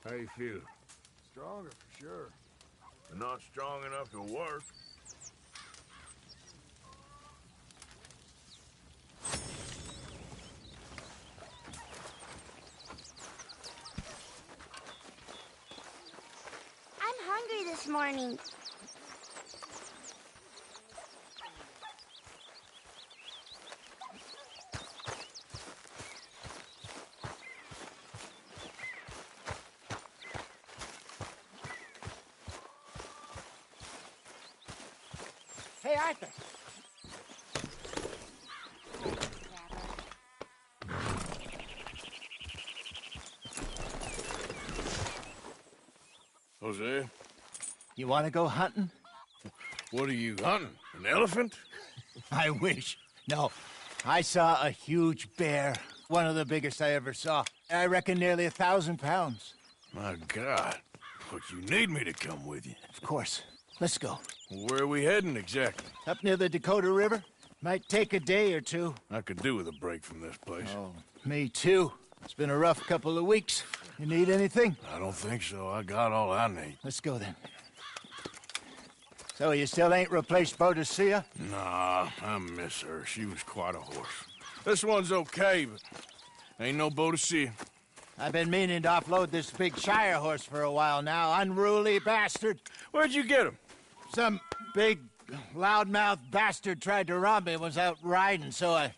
How you feel? Stronger for sure. But not strong enough to work. I'm hungry this morning. Hey, Arthur. Jose, You want to go hunting? what are you hunting? An elephant? I wish. No. I saw a huge bear. One of the biggest I ever saw. I reckon nearly 1,000 pounds. My God. But you need me to come with you. Of course. Let's go. Where are we heading exactly? Up near the Dakota River. Might take a day or two. I could do with a break from this place. Oh, me too. It's been a rough couple of weeks. You need anything? I don't think so. I got all I need. Let's go then. So you still ain't replaced Boadicea? Nah, I miss her. She was quite a horse. This one's okay, but ain't no Boadicea. I've been meaning to offload this big Shire horse for a while now. Unruly bastard. Where'd you get him? Some big, loudmouth bastard tried to rob me, was out riding, so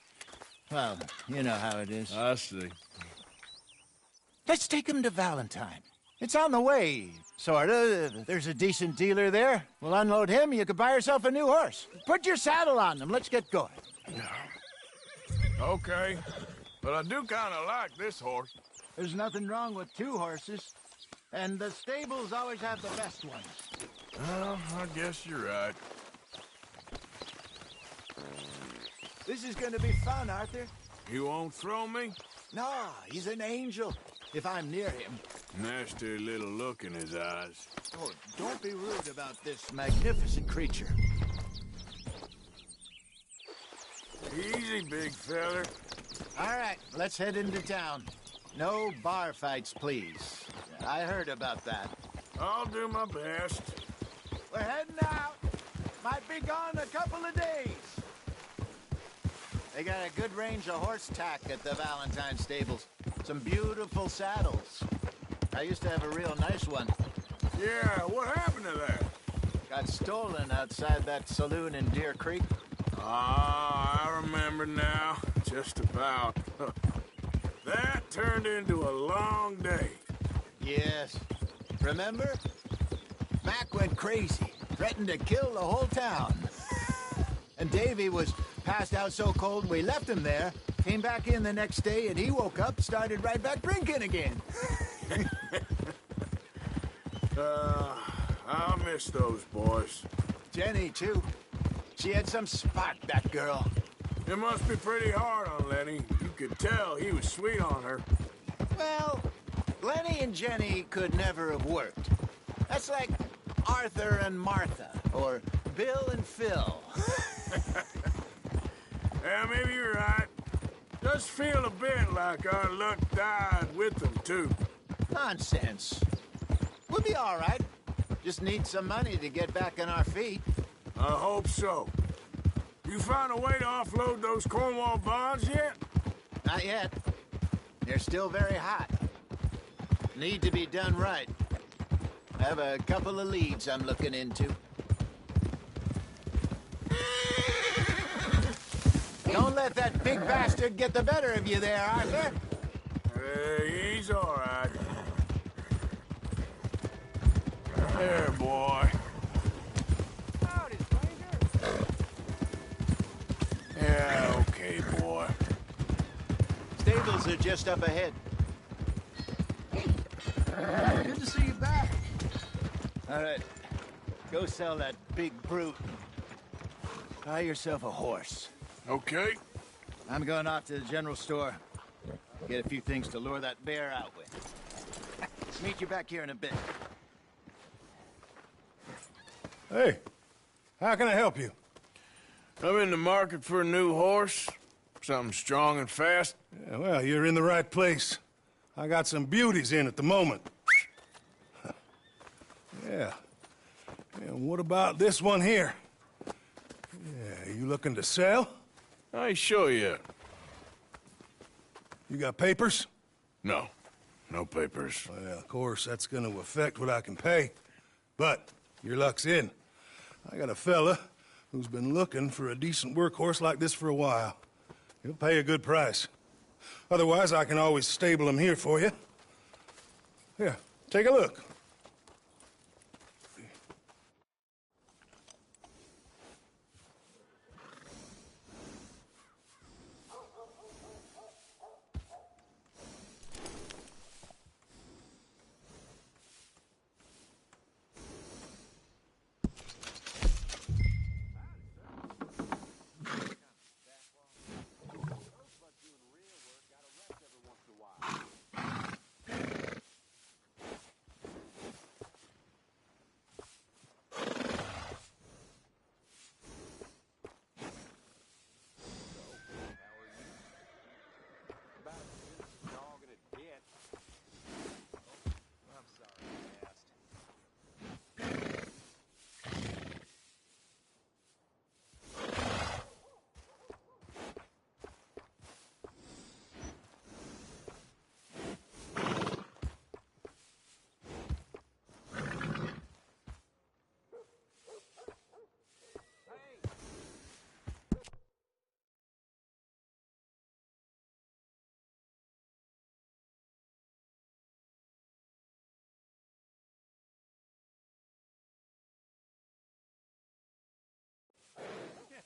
well, you know how it is. I see. Let's take him to Valentine. It's on the way, sorta. There's a decent dealer there. We'll unload him, you could buy yourself a new horse. Put your saddle on him, let's get going. Okay, but I do kind of like this horse. There's nothing wrong with two horses, and the stables always have the best ones. Well, I guess you're right. This is gonna be fun, Arthur. You won't throw me? No, he's an angel, if I'm near him. Nasty little look in his eyes. Oh, don't be rude about this magnificent creature. Easy, big feller. All right, let's head into town. No bar fights, please. I heard about that. I'll do my best. We're heading out. Might be gone a couple of days. They got a good range of horse tack at the Valentine stables. Some beautiful saddles. I used to have a real nice one. Yeah, what happened to that? Got stolen outside that saloon in Deer Creek. Ah, I remember now. Just about. That turned into a long day. Yes. Remember? Mac went crazy, threatened to kill the whole town. And Davy was passed out so cold we left him there, came back in the next day, and he woke up, started right back drinking again. I'll miss those boys. Jenny, too. She had some spot, that girl. It must be pretty hard on Lenny. You could tell he was sweet on her. Well, Lenny and Jenny could never have worked. That's like Arthur and Martha, or Bill and Phil. Yeah, maybe you're right. Does feel a bit like our luck died with them, too. Nonsense. We'll be all right. Just need some money to get back on our feet. I hope so. You found a way to offload those Cornwall bonds yet? Not yet. They're still very hot. Need to be done right. I have a couple of leads I'm looking into. Don't let that big bastard get the better of you there, Arthur. Hey, he's all right. There, boy. Howdy, stranger. Yeah, okay, boy. Stables are just up ahead. Good to see you back. All right. Go sell that big brute. Buy yourself a horse. Okay. I'm going off to the general store. Get a few things to lure that bear out with. Meet you back here in a bit. Hey, how can I help you? I'm in the market for a new horse. Something strong and fast. Yeah, well, you're in the right place. I got some beauties in at the moment. Yeah. And what about this one here? Yeah, you looking to sell? I ain't sure yet. You got papers? No. No papers. Well, of course, that's gonna affect what I can pay. But your luck's in. I got a fella who's been looking for a decent workhorse like this for a while. He'll pay a good price. Otherwise, I can always stable him here for you. Here, take a look.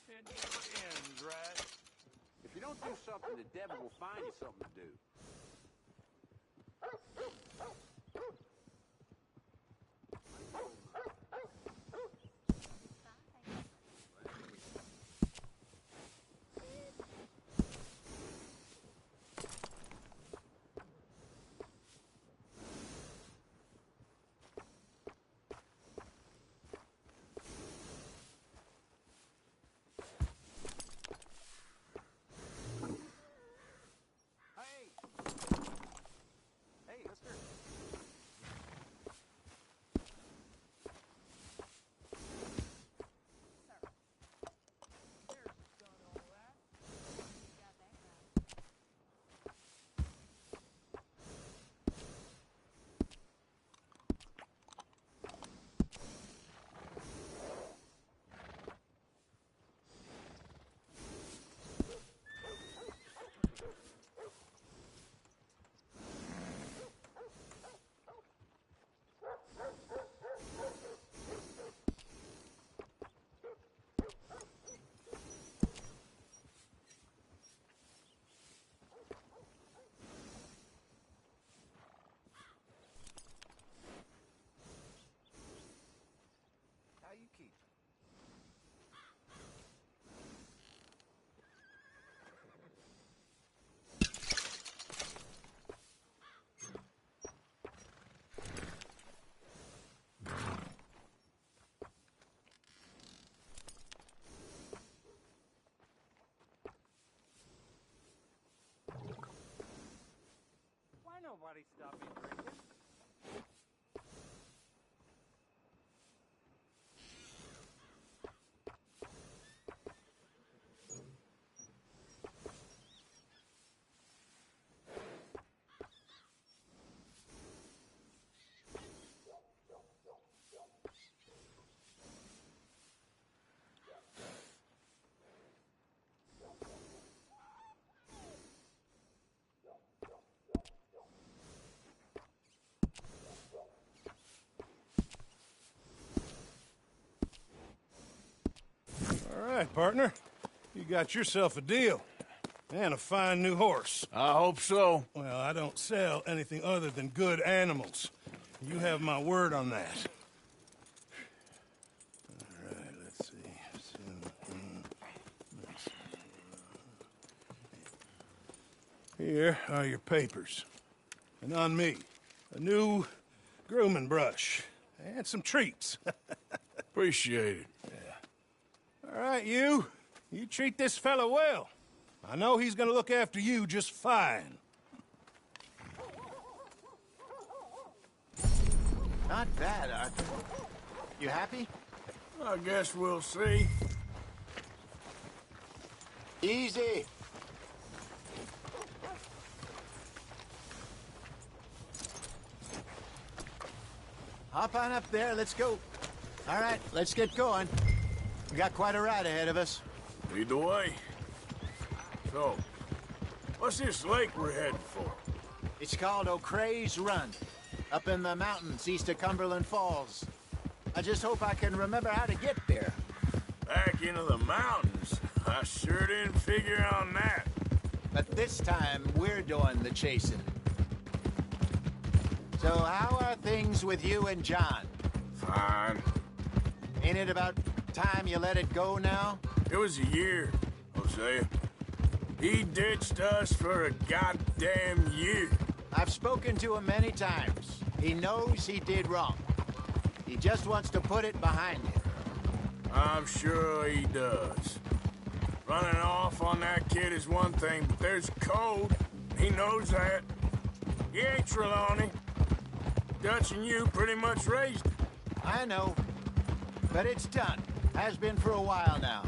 It never ends, right? If you don't do something, the devil will find you something to do. Hey, mister. How you keep? Why nobody stop me drinking? All right, partner. You got yourself a deal. And a fine new horse. I hope so. Well, I don't sell anything other than good animals. You have my word on that. All right, let's see. Here are your papers. And on me, a new grooming brush. And some treats. Appreciate it. All right, you. You treat this fella well. I know he's gonna look after you just fine. Not bad, Arthur. You happy? I guess we'll see. Easy. Hop on up there, let's go. All right, let's get going. We got quite a ride ahead of us. Lead the way. So, what's this lake we're heading for? It's called O'Creagh's Run, up in the mountains east of Cumberland Falls. I just hope I can remember how to get there. Back into the mountains? I sure didn't figure on that. But this time, we're doing the chasing. So how are things with you and John? Fine. Ain't it about time you let it go now? It was a year, Hosea. He ditched us for a goddamn year. I've spoken to him many times. He knows he did wrong. He just wants to put it behind him. I'm sure he does. Running off on that kid is one thing, but there's code. He knows that. He ain't Trelawney. Dutch and you pretty much raised him. I know. But it's done. Has been for a while now.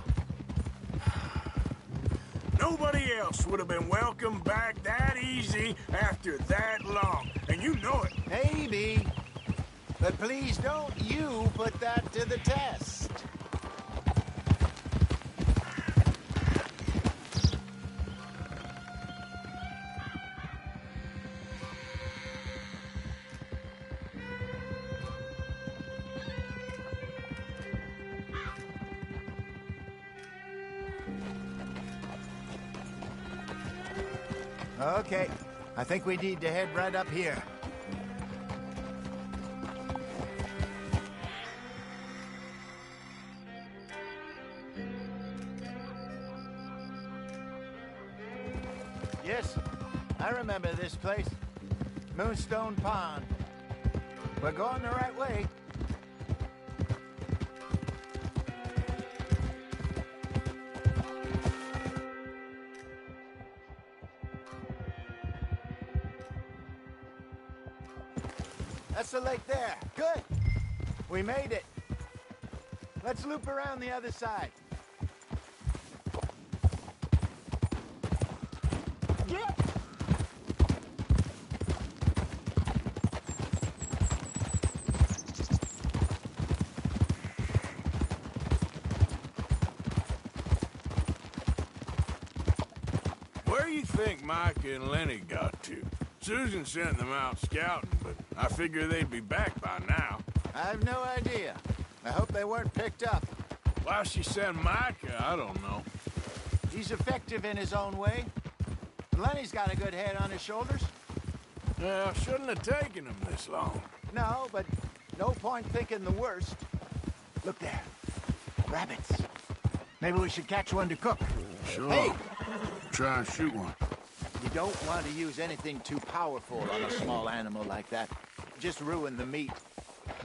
Nobody else would have been welcomed back that easy after that long. And you know it. Maybe. But please don't you put that to the test. Okay, I think we need to head right up here. Yes, I remember this place. Moonstone Pond. We're going the right way. That's the lake there. Good. We made it. Let's loop around the other side. Get! Where you think Micah and Lenny got to? Susan sent them out scouting, but I figure they'd be back by now. I have no idea. I hope they weren't picked up. Why she sent Micah, I don't know. He's effective in his own way. Lenny's got a good head on his shoulders. Well, shouldn't have taken him this long. No, but no point thinking the worst. Look there. Rabbits. Maybe we should catch one to cook. Sure. Hey! Try and shoot one. You don't want to use anything too powerful on a small animal like that. Just ruin the meat.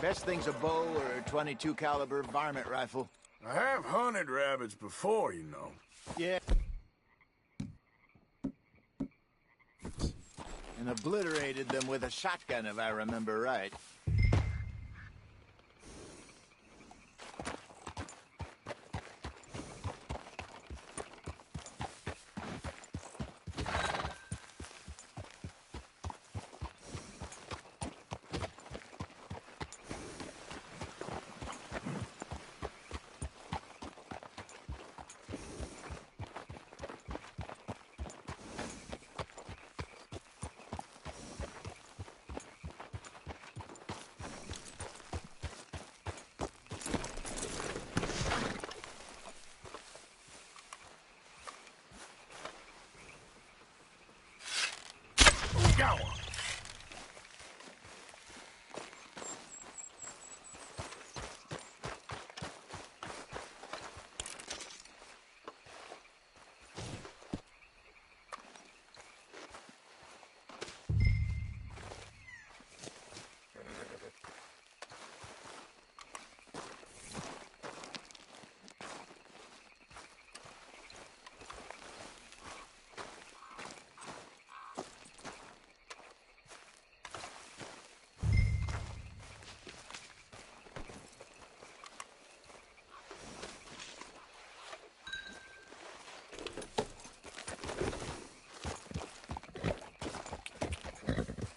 Best thing's a bow or a .22 caliber varmint rifle. I have hunted rabbits before, you know. Yeah. And obliterated them with a shotgun, if I remember right.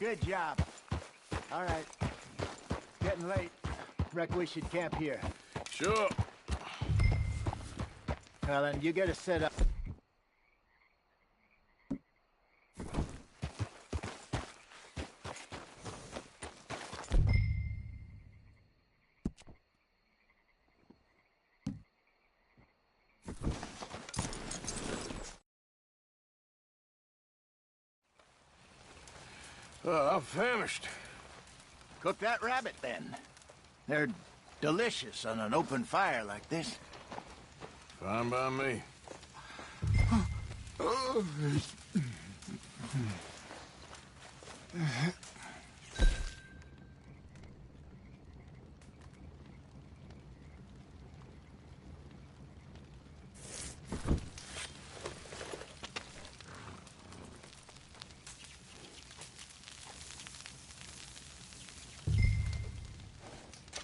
Good job. All right. Getting late. Reckon we should camp here. Sure. Well, then you get us set up. I'm famished. Cook that rabbit, then. They're delicious on an open fire like this. Fine by me.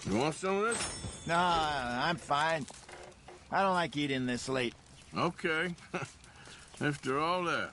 You want some of this? No, I'm fine. I don't like eating this late. Okay. After all that.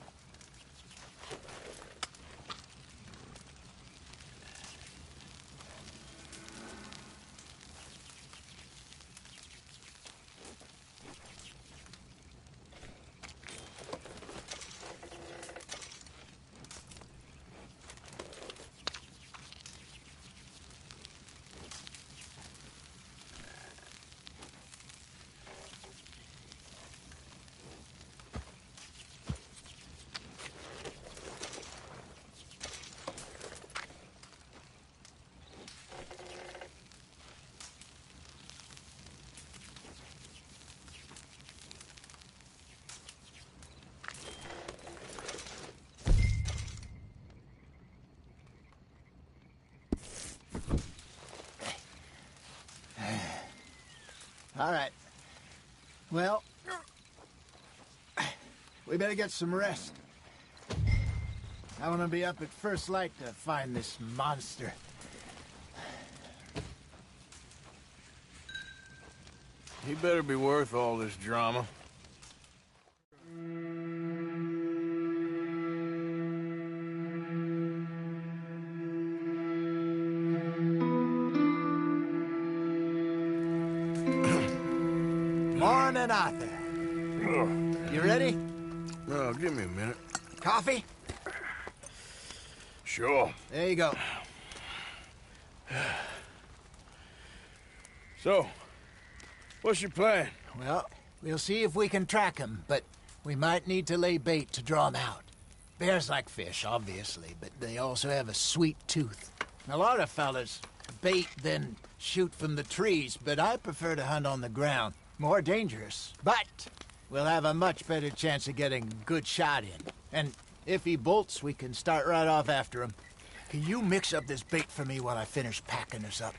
All right. Well, we better get some rest. I want to be up at first light to find this monster. He better be worth all this drama. Morning, Arthur. You ready? Oh, give me a minute. Coffee? Sure. There you go. So, what's your plan? Well, we'll see if we can track him, but we might need to lay bait to draw him out. Bears like fish, obviously, but they also have a sweet tooth. A lot of fellas bait, then shoot from the trees, but I prefer to hunt on the ground. More dangerous, but we'll have a much better chance of getting a good shot in. And if he bolts, we can start right off after him. Can you mix up this bait for me while I finish packing this up?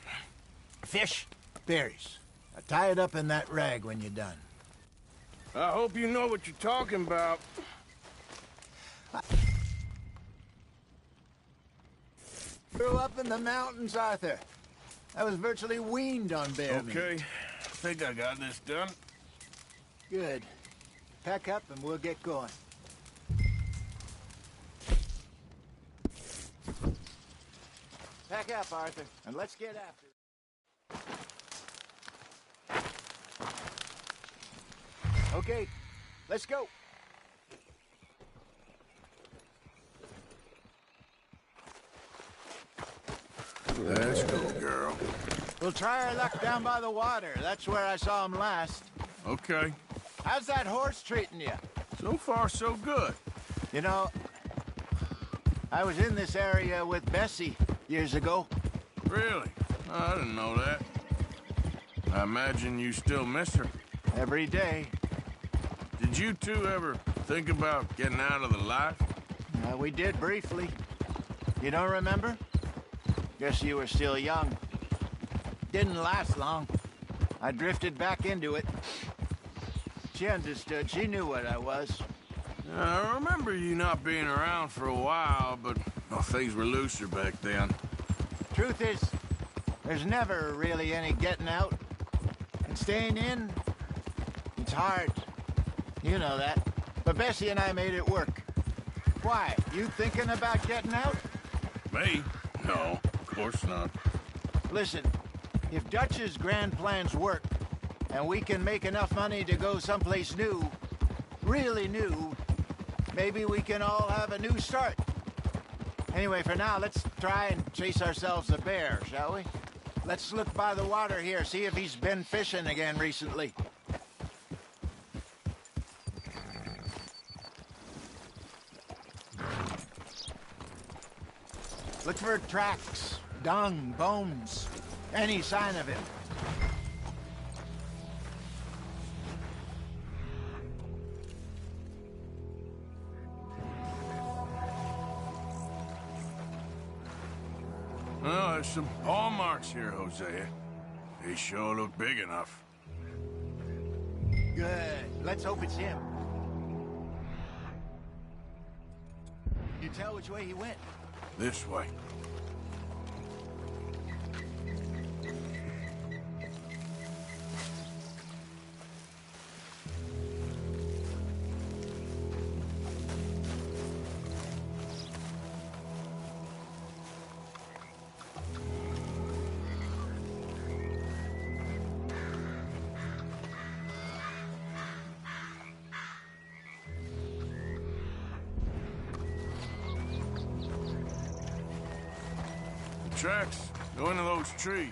Fish, berries. Now tie it up in that rag when you're done. I hope you know what you're talking about. Grew up in the mountains, Arthur. I was virtually weaned on bear meat. Okay. I think I got this done. Good. Pack up and we'll get going. Pack up, Arthur, and let's get after it. Okay, let's go. Let's go, girl. We'll try our luck down by the water. That's where I saw him last. Okay. How's that horse treating you? So far, so good. You know, I was in this area with Bessie years ago. Really? I didn't know that. I imagine you still miss her. Every day. Did you two ever think about getting out of the life? We did briefly. You don't remember? Guess you were still young. Didn't last long. I drifted back into it. She understood. She knew what I was. I remember you not being around for a while, but things were looser back then. Truth is, there's never really any getting out. And staying in, it's hard. You know that. But Bessie and I made it work. Why? You thinking about getting out? Me? No, of course not. Listen, if Dutch's grand plans work, and we can make enough money to go someplace new, really new, maybe we can all have a new start. Anyway, for now, let's try and chase ourselves a bear, shall we? Let's look by the water here, see if he's been fishing again recently. Look for tracks, dung, bones, any sign of him. Well, there's some paw marks here, Hosea. They sure look big enough. Good. Let's hope it's him. You tell which way he went? This way. Tracks go into those trees.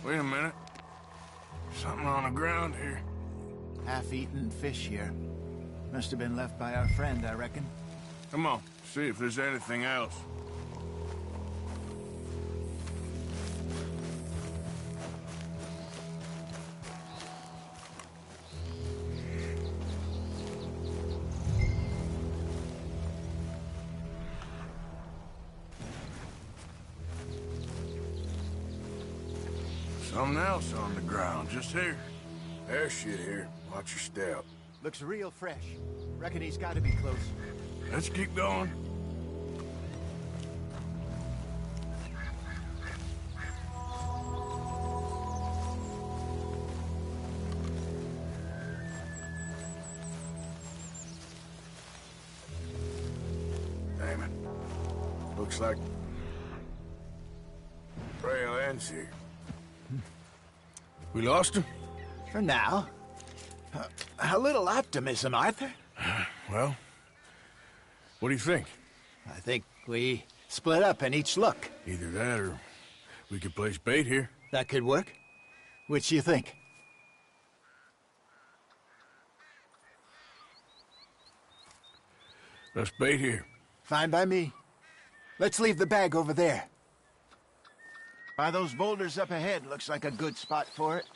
Wait a minute. Something on the ground here. Half-eaten fish here. Must have been left by our friend, I reckon. Come on, see if there's anything else. Something else on the ground, just here. There's shit here. Watch your step. Looks real fresh. Reckon he's got to be close. Let's keep going. Damn it. Looks like trail ends here. We lost him? For now. A little optimism, Arthur. Well, what do you think? I think we split up and each look. Either that or we could place bait here. That could work. Which you think? Let's bait here. Fine by me. Let's leave the bag over there. By those boulders up ahead, looks like a good spot for it.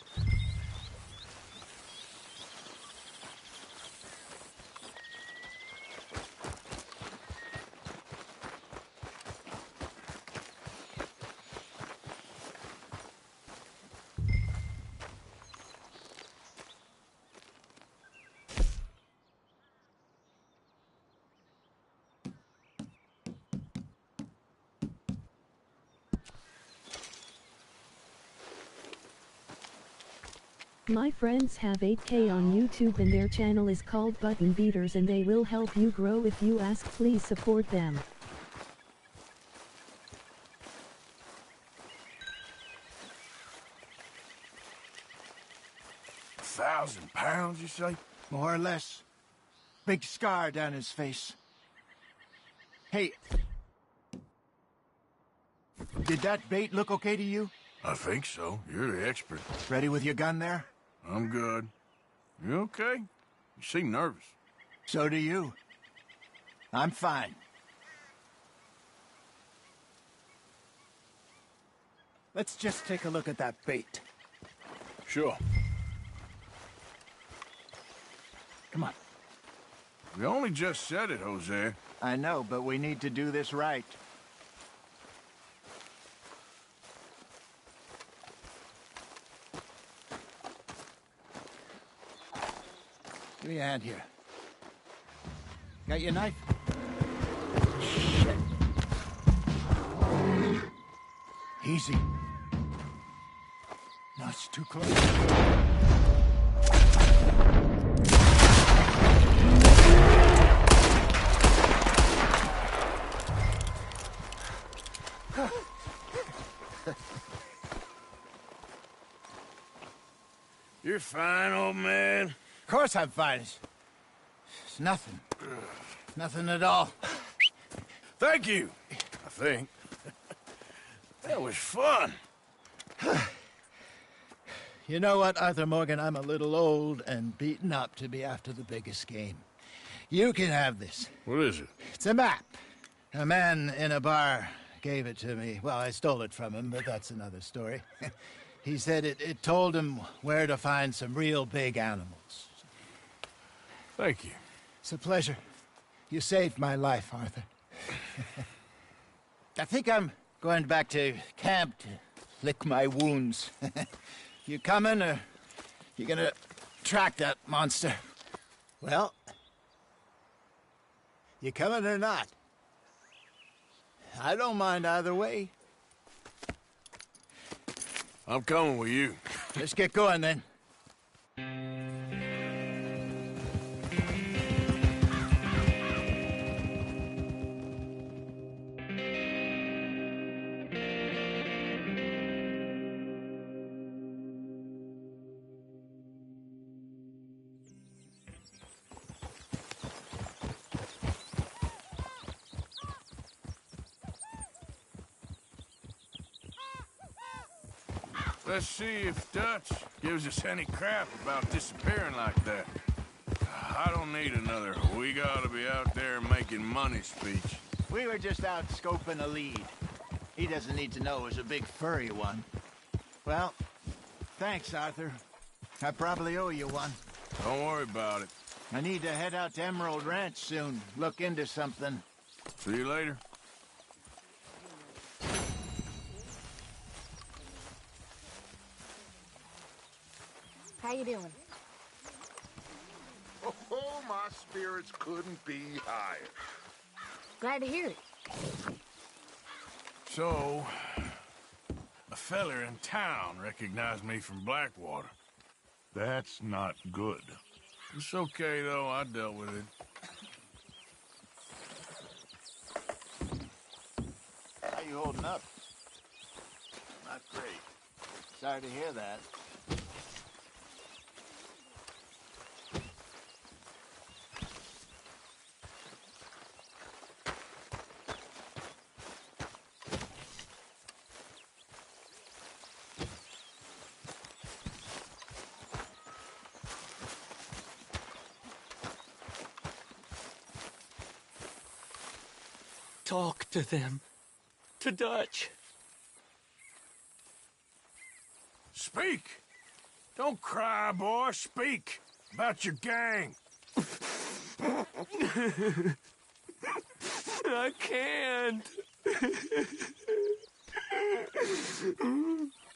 My friends have 8K on YouTube and their channel is called Button Beaters and they will help you grow if you ask. Please support them. £1,000, you say? More or less. Big scar down his face. Hey. Did that bait look okay to you? I think so. You're the expert. Ready with your gun there? I'm good. You okay? You seem nervous. So do you. I'm fine. Let's just take a look at that bait. Sure. Come on. We only just said it, Jose. I know, but we need to do this right. Give me a hand here. Got your knife? Shit. Easy. No, it's too close. You're fine, old man. Of course I'm fine. It's nothing. Nothing at all. Thank you, I think. That was fun. You know what, Arthur Morgan? I'm a little old and beaten up to be after the biggest game. You can have this. What is it? It's a map. A man in a bar gave it to me. Well, I stole it from him, but that's another story. He said it told him where to find some real big animals. Thank you. It's a pleasure. You saved my life, Arthur. I think I'm going back to camp to lick my wounds. You coming, or you gonna track that monster? Well, you coming or not? I don't mind either way. I'm coming with you. Let's get going, then. Let's see if Dutch gives us any crap about disappearing like that. I don't need another "we gotta be out there making money" speech. We were just out scoping a lead. He doesn't need to know it was a big furry one. Well, thanks, Arthur. I probably owe you one. Don't worry about it. I need to head out to Emerald Ranch soon. Look into something. See you later. How you doing? Oh, my spirits couldn't be higher. Glad to hear it. So, a feller in town recognized me from Blackwater. That's not good. It's okay, though. I dealt with it. How you holding up? Not great. Sorry to hear that. Talk to them. To Dutch. Speak! Don't cry, boy. Speak about your gang. I can't.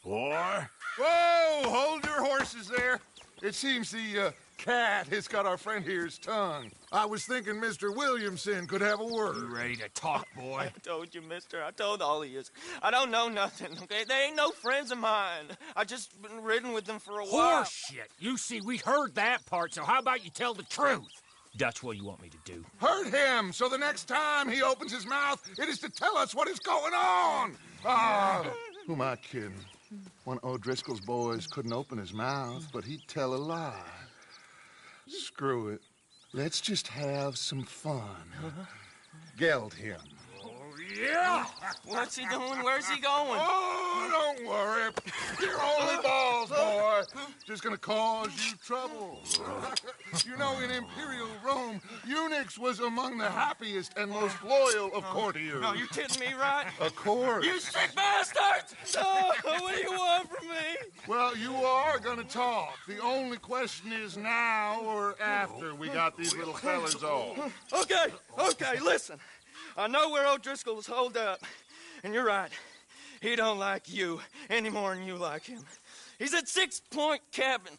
Boy. Whoa! Hold your horses there. It seems the cat has got our friend here's tongue. I was thinking Mr. Williamson could have a word. You ready to talk, boy? I told you, mister. I told all of you. I don't know nothing, okay? They ain't no friends of mine. I just been riding with them for a while. Horseshit. You see, we heard that part, so how about you tell the truth? Dutch, what do you want me to do? Hurt him, so the next time he opens his mouth, it is to tell us what is going on. Ah, who am I kidding? One of O'Driscoll's boys couldn't open his mouth, but he'd tell a lie. Screw it. Let's just have some fun. Geld him. Yeah! What's he doing? Where's he going? Oh, don't worry. You're only balls, boy. Just gonna cause you trouble. You know, in Imperial Rome, eunuchs was among the happiest and most loyal of courtiers. No, you kidding me, right? Of course. You sick bastard! Oh, what do you want from me? Well, you are gonna talk. The only question is now or after we got these little fellas off. Okay, listen. I know where O'Driscoll's holed up. And you're right. He don't like you any more than you like him. He's at 6 Point Cabin.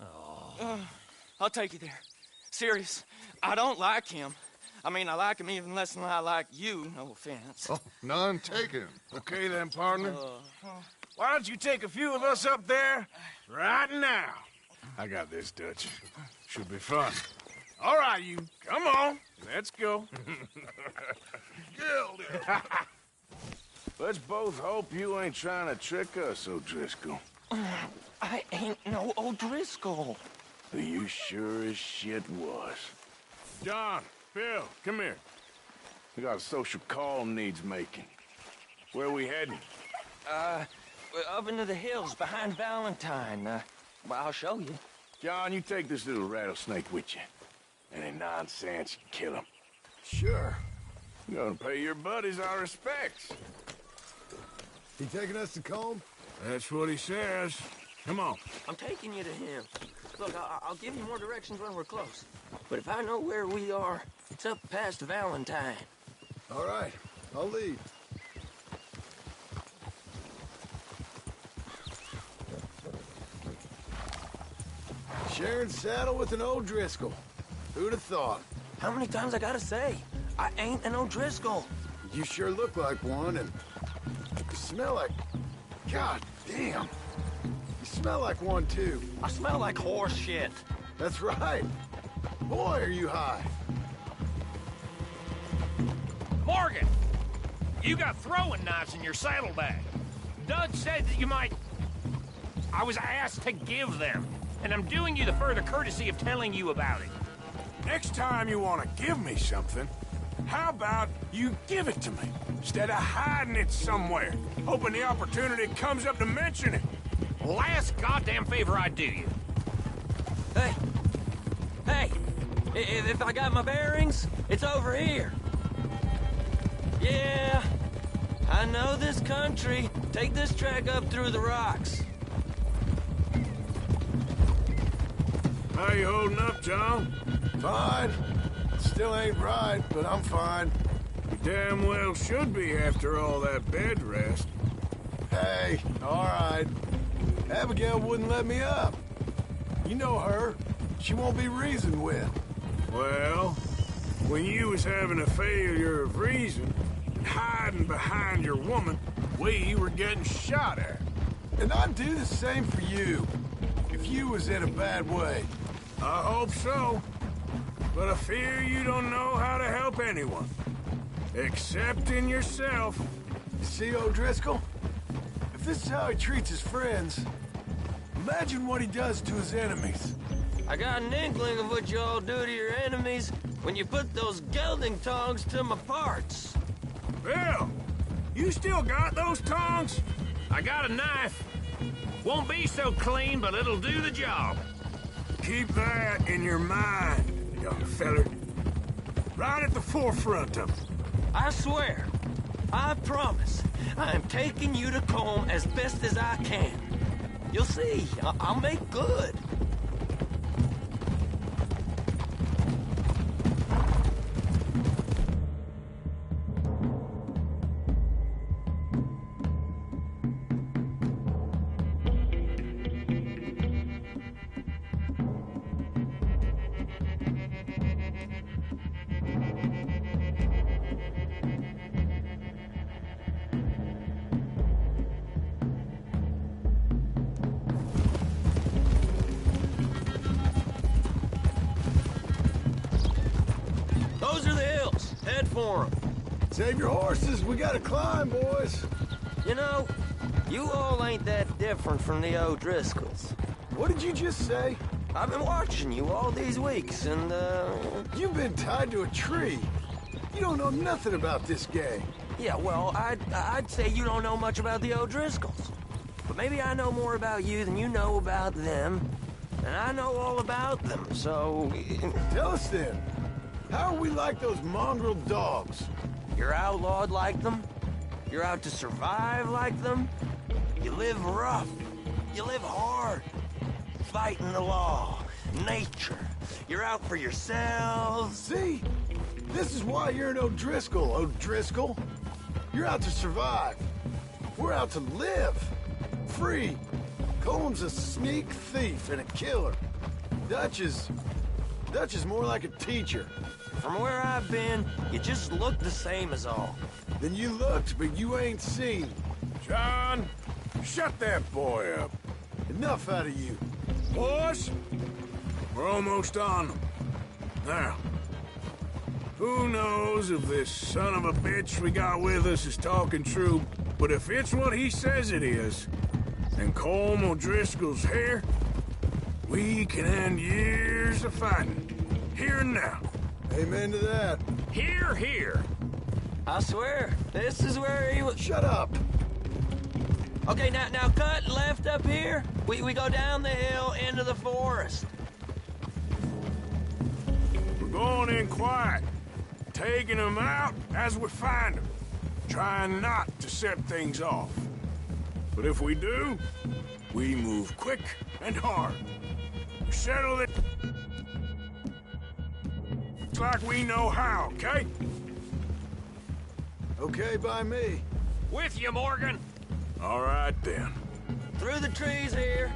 I'll take you there. Serious. I don't like him. I mean, I like him even less than I like you, no offense. Oh, none taken. Okay then, partner. Why don't you take a few of us up there right now? I got this, Dutch. Should be fun. All right, you. Come on. Let's go. Let's both hope you ain't trying to trick us, O'Driscoll. I ain't no O'Driscoll. You sure as shit was. John, Bill, come here. We got a social call needs making. Where we heading? Up into the hills behind Valentine. Well, I'll show you. John, you take this little rattlesnake with you. Any nonsense, you kill him. Sure. You're gonna pay your buddies our respects. He taking us to Combe? That's what he says. Come on. I'm taking you to him. Look, I'll give you more directions when we're close. But if I know where we are, it's up past Valentine. All right, I'll lead. Sharing saddle with an O'Driscoll. Who'd have thought? How many times I gotta say? I ain't an O'Driscoll. You sure look like one, and you smell like... God damn. You smell like one, too. I smell like horse shit. That's right. Boy, are you high. Morgan! You got throwing knives in your saddlebag. Dud said that you might... I was asked to give them, and I'm doing you the further courtesy of telling you about it. Next time you want to give me something, how about you give it to me, instead of hiding it somewhere, hoping the opportunity comes up to mention it? Last goddamn favor I do you. Hey, if I got my bearings, it's over here. Yeah, I know this country. Take this track up through the rocks. How you holding up, John? Fine. Still ain't right, but I'm fine. You damn well should be after all that bed rest. Hey, all right. Abigail wouldn't let me up. You know her. She won't be reasoned with. Well, when you was having a failure of reason, hiding behind your woman, we were getting shot at. And I'd do the same for you, if you was in a bad way. I hope so. But I fear you don't know how to help anyone. Except in yourself. You see, O'Driscoll? If this is how he treats his friends, imagine what he does to his enemies. I got an inkling of what you all do to your enemies when you put those gelding tongs to my parts. Bill, you still got those tongs? I got a knife. Won't be so clean, but it'll do the job. Keep that in your mind, young feller. Right at the forefront of it. I swear, I promise, I am taking you to Combe as best as I can. You'll see, I'll make good. Those are the hills. Head for them. Save your horses. We gotta climb, boys. You know, you all ain't that different from the O'Driscolls. What did you just say? I've been watching you all these weeks, and, You've been tied to a tree. You don't know nothing about this gang. yeah, well, I'd say you don't know much about the O'Driscolls. But maybe I know more about you than you know about them. And I know all about them, so... Tell us then. How are we like those mongrel dogs? You're outlawed like them? You're out to survive like them? You live rough. You live hard. fighting the law, nature. You're out for yourselves. See? This is why you're an O'Driscoll, O'Driscoll. You're out to survive. We're out to live. Free. Colm's a sneak thief and a killer. Dutch is more like a teacher. From where I've been, you just look the same as all. Then you looked, but you ain't seen. John, shut that boy up. Enough out of you. Boys, we're almost on them. Now, who knows if this son of a bitch we got with us is talking true, but if it's what he says it is, and Colm O'Driscoll's here, we can end years of fighting. Here and now. Amen to that. Here, here. I swear, this is where he was. Shut up. Okay, now cut left up here. We go down the hill into the forest. We're going in quiet, taking them out as we find them, trying not to set things off. But if we do, we move quick and hard. We settle it like we know how, okay? Okay by me. With you, Morgan. All right, then. Through the trees here.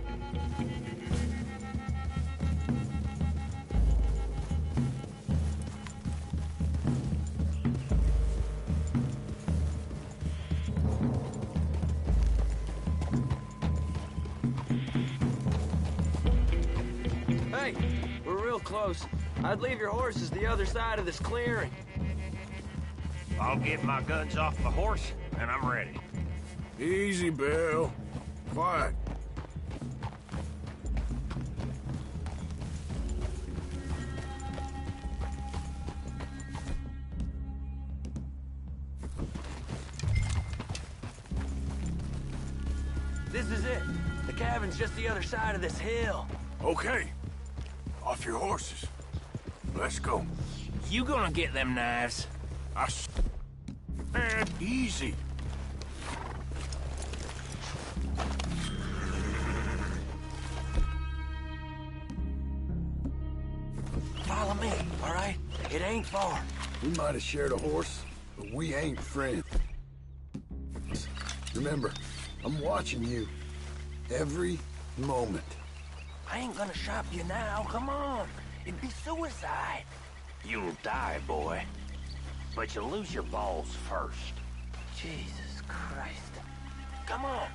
Hey, we're real close. I'd leave your horses the other side of this clearing. I'll get my guns off the horse, and I'm ready. Easy, Bill. Quiet. This is it. The cabin's just the other side of this hill. Okay. Off your horses. Let's go. You gonna get them knives? Man, easy. Follow me, all right? It ain't far. We might have shared a horse, but we ain't friends. Remember, I'm watching you. Every moment. I ain't gonna shop you now, come on. It'd be suicide. You'll die, boy. But you'll lose your balls first. Jesus Christ. Come on,